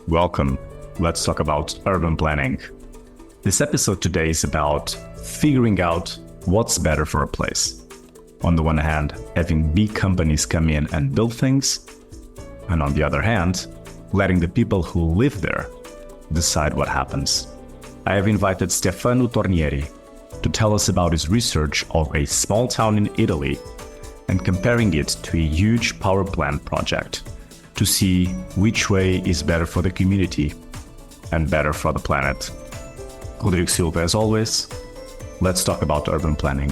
Welcome. Let's talk about urban planning. This episode today is about figuring out what's better for a place. On the one hand, having big companies come in and build things, and on the other hand, letting the people who live there decide what happens. I have invited Stefano Tornieri to tell us about his research of a small town in Italy and comparing it to a huge power plant project to see which way is better for the community and better for the planet. Rodrigo Silva, as always, let's talk about urban planning.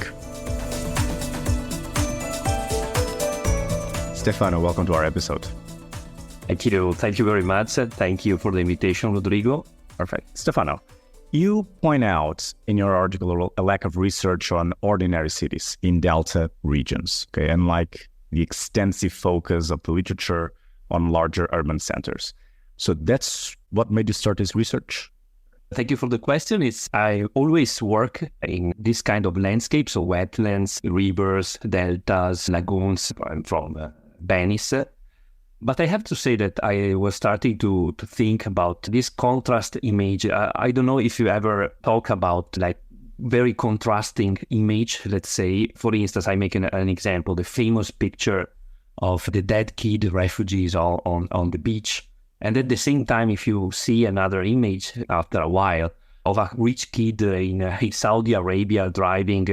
Stefano, welcome to our episode. Thank you. Thank you very much. Thank you for the invitation, Rodrigo. Perfect. Stefano, you point out in your article a lack of research on ordinary cities in Delta regions, okay, and like the extensive focus of the literature on larger urban centers. So that's what made you start this research? Thank you for the question. I always work in this kind of landscape, so wetlands, rivers, deltas, lagoons. I'm from Venice. But I have to say that I was starting to think about this contrast image. I don't know if you ever talk about like very contrasting image. Let's say, for instance, I make an example, the famous picture of the dead kid refugees on the beach. And at the same time, if you see another image after a while of a rich kid in Saudi Arabia driving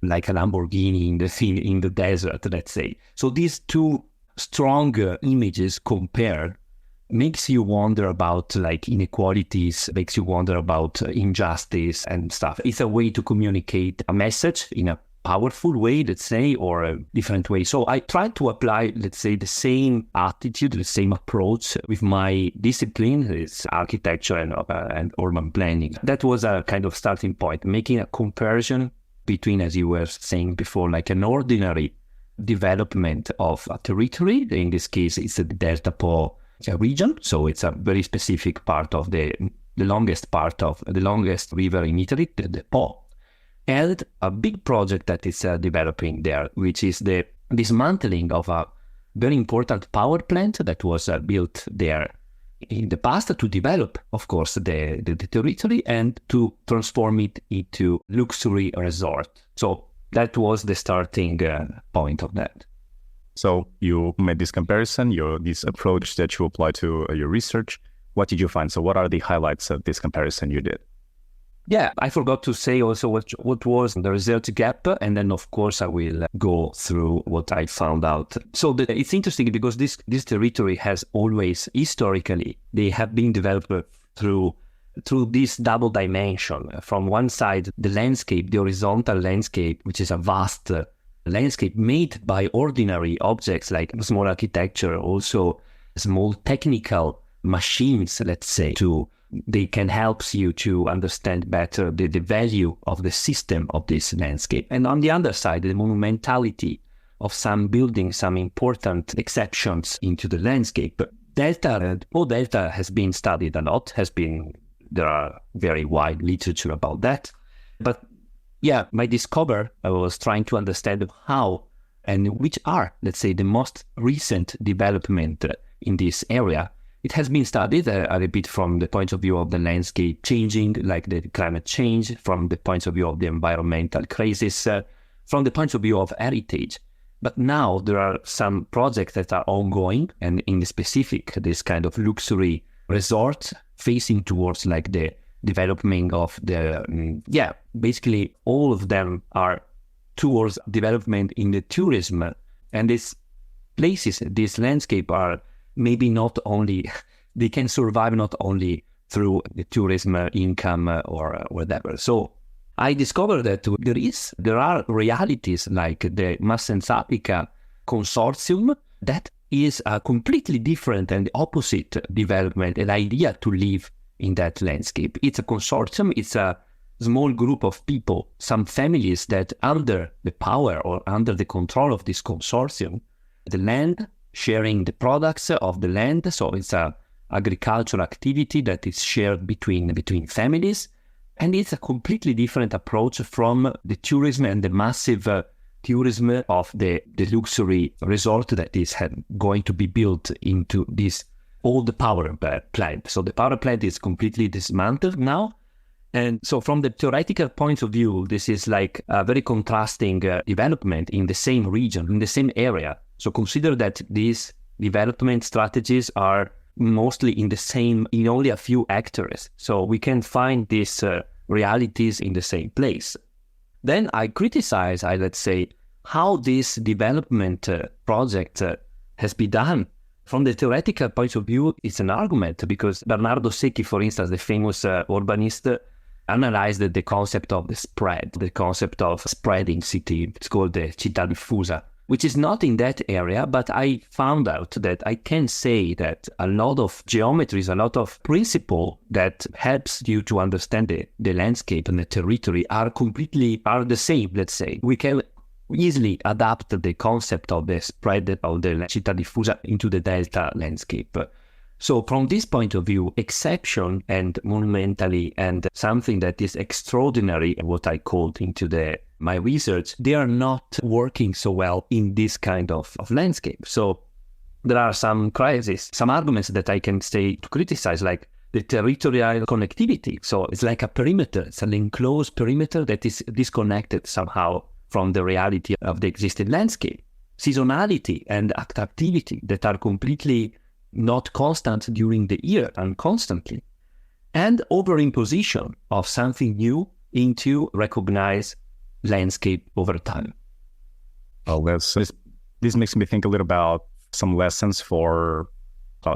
like a Lamborghini in the desert, let's say. So these two strong images compared makes you wonder about like inequalities, makes you wonder about injustice and stuff. It's a way to communicate a message in a powerful way, let's say, or a different way. So I tried to apply, let's say, the same attitude, the same approach with my discipline, it's architecture and urban planning. That was a kind of starting point, making a comparison between, as you were saying before, like an ordinary development of a territory. In this case, it's the Delta Po region. So it's a very specific part of the longest river in Italy, the Po. And a big project that is developing there, which is the dismantling of a very important power plant that was built there in the past to develop, of course, the territory and to transform it into luxury resort. So that was the starting point of that. So you made this comparison, this approach that you applied to your research. What did you find? So what are the highlights of this comparison you did? Yeah, I forgot to say also what was the result gap, and then of course I will go through what I found out. So it's interesting because this territory has always, historically, they have been developed through this double dimension. From one side, the landscape, the horizontal landscape, which is a vast landscape made by ordinary objects like small architecture, also small technical machines, let's say, they can help you to understand better the value of the system of this landscape. And on the other side, the monumentality of some buildings, some important exceptions into the landscape. Delta has been studied a lot, there are very wide literature about that. But yeah, my discovery, I was trying to understand how and which are, let's say, the most recent development in this area. It has been studied a bit from the point of view of the landscape changing, like the climate change, from the point of view of the environmental crisis, from the point of view of heritage. But now there are some projects that are ongoing, and in specific, this kind of luxury resort facing towards like the development of basically all of them are towards development in the tourism. And these places, this landscape are maybe not only, they can survive not only through the tourism income or whatever. So I discovered that there are realities like the Massenzapica consortium that is a completely different and opposite development, an idea to live in that landscape. It's a consortium, it's a small group of people, some families that under the power or under the control of this consortium, the land, sharing the products of the land. So it's a agricultural activity that is shared between families. And it's a completely different approach from the tourism and the massive tourism of the luxury resort that is going to be built into this old power plant. So the power plant is completely dismantled now. And so from the theoretical point of view, this is like a very contrasting development in the same region, in the same area. So consider that these development strategies are mostly in only a few actors. So we can find these realities in the same place. Then let's say, how this development project has been done. From the theoretical point of view, it's an argument because Bernardo Secchi, for instance, the famous urbanist, analyzed the concept of the concept of spreading city. It's called the città diffusa, which is not in that area, but I found out that I can say that a lot of geometries, a lot of principle that helps you to understand the landscape and the territory are the same, let's say. We can easily adapt the concept of the spread of the città diffusa into the delta landscape. So from this point of view, exception and monumentally and something that is extraordinary, what I called into my research, they are not working so well in this kind of landscape. So there are some arguments that I can say to criticize, like the territorial connectivity. So it's like a perimeter, it's an enclosed perimeter that is disconnected somehow from the reality of the existing landscape. Seasonality and activity that are completely not constant during the year and constantly. And overimposition of something new into recognized landscape over time. Well, this makes me think a little about some lessons for,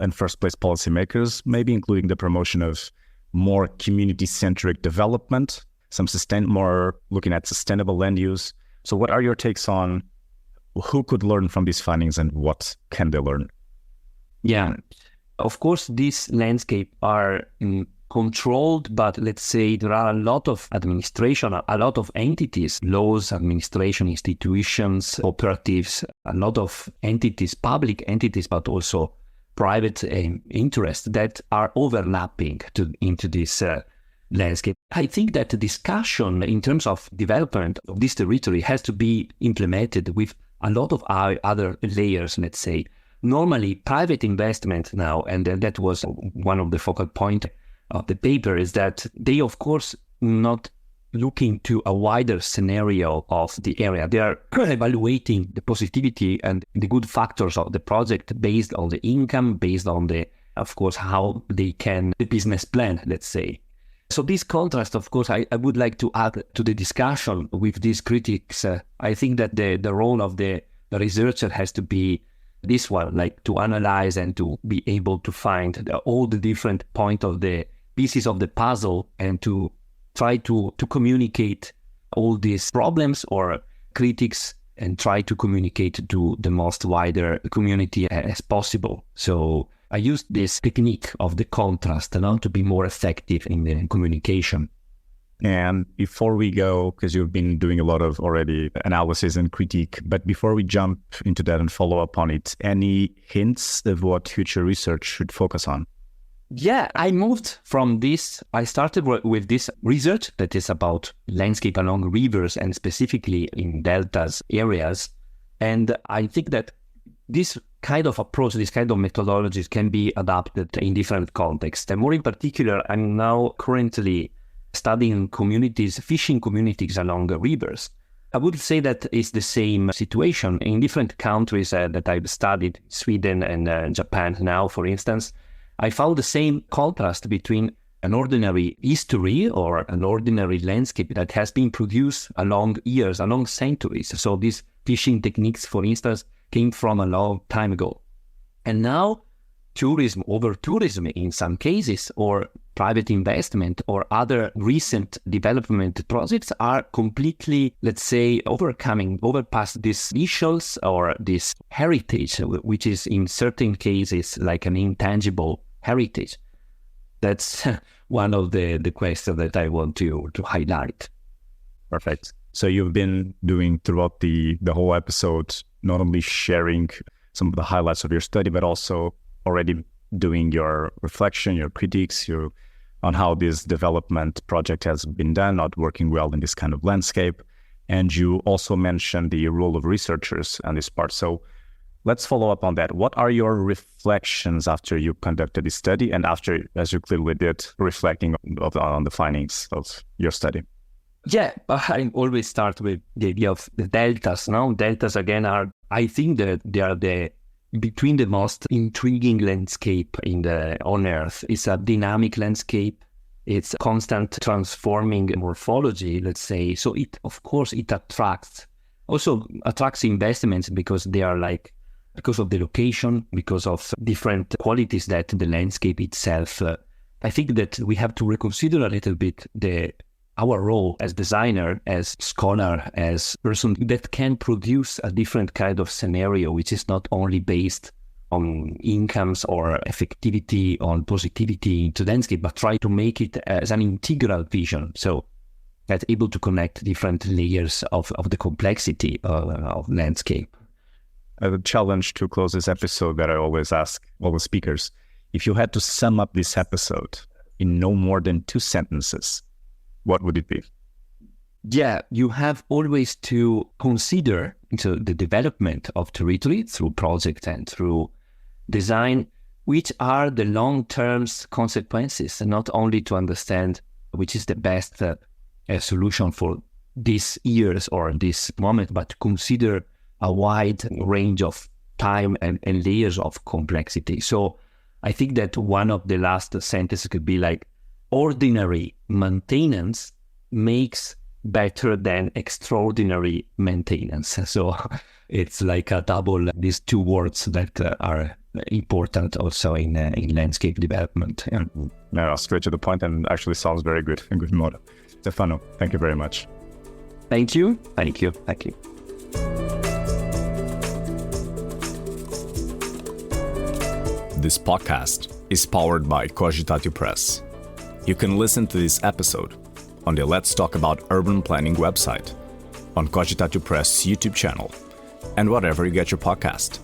in first place, policymakers, maybe including the promotion of more community-centric development, more looking at sustainable land use. So what are your takes on who could learn from these findings and what can they learn? Yeah, of course, these landscapes are controlled, but let's say there are a lot of administration, a lot of entities, laws, administration, institutions, cooperatives, a lot of entities, public entities, but also private interests that are overlapping into this landscape. I think that the discussion in terms of development of this territory has to be implemented with a lot of other layers, let's say. Normally, private investment now, and that was one of the focal points of the paper, is that they, of course, not looking to a wider scenario of the area. They are evaluating the positivity and the good factors of the project based on the income, based on of course, how the business plan, let's say. So this contrast, of course, I would like to add to the discussion with these critics. I think that the role of the researcher has to be this one, like to analyze and to be able to find all the different points of the pieces of the puzzle and to try to communicate all these problems or critics and try to communicate to the most wider community as possible. So I used this technique of the contrast to be more effective in the communication. And before we go, because you've been doing a lot of already analysis and critique, but before we jump into that and follow up on it, any hints of what future research should focus on? Yeah, I moved from this. I started with this research that is about landscape along rivers and specifically in deltas areas. And I think that this kind of approach, this kind of methodologies can be adapted in different contexts. And more in particular, I'm now currently studying fishing communities along the rivers. I would say that it's the same situation in different countries that I've studied, Sweden and Japan now, for instance. I found the same contrast between an ordinary history or an ordinary landscape that has been produced along years, along centuries. So these fishing techniques, for instance, came from a long time ago. And now tourism in some cases, or private investment or other recent development projects are completely, let's say, overpass these visuals or this heritage, which is in certain cases like an intangible heritage. That's one of the questions that I want to highlight. Perfect. So you've been doing throughout the whole episode, not only sharing some of the highlights of your study, but also already doing your reflection, your critiques, on how this development project has been done, not working well in this kind of landscape. And you also mentioned the role of researchers on this part. So let's follow up on that. What are your reflections after you conducted this study and after, as you clearly did, reflecting on the findings of your study? Yeah, I always start with the idea of the deltas. Now, deltas again I think that they are between the most intriguing landscape on Earth. It's a dynamic landscape. It's constant transforming morphology, let's say. So it attracts investments because they are because of the location, because of different qualities that the landscape itself. I think that we have to reconsider a little bit our role as designer, as scholar, as person that can produce a different kind of scenario, which is not only based on incomes or effectivity, on positivity into landscape, but try to make it as an integral vision. So that's able to connect different layers of the complexity of landscape. A challenge to close this episode that I always ask all the speakers. If you had to sum up this episode in no more than 2 sentences, what would it be? Yeah, you have always to consider the development of territory through project and through design, which are the long-term consequences, and not only to understand which is the best solution for these years or this moment, but to consider a wide range of time and layers of complexity. So I think that one of the last sentences could be ordinary maintenance makes better than extraordinary maintenance. So it's like a double, these 2 words that are important also in landscape development. Yeah. No, straight to the point, and actually sounds very good, a good model. Stefano, thank you very much. Thank you. Thank you. Thank you. This podcast is powered by Cogitatio Press. You can listen to this episode on the Let's Talk About Urban Planning website, on Cogitatio Press YouTube channel, and whatever you get your podcast.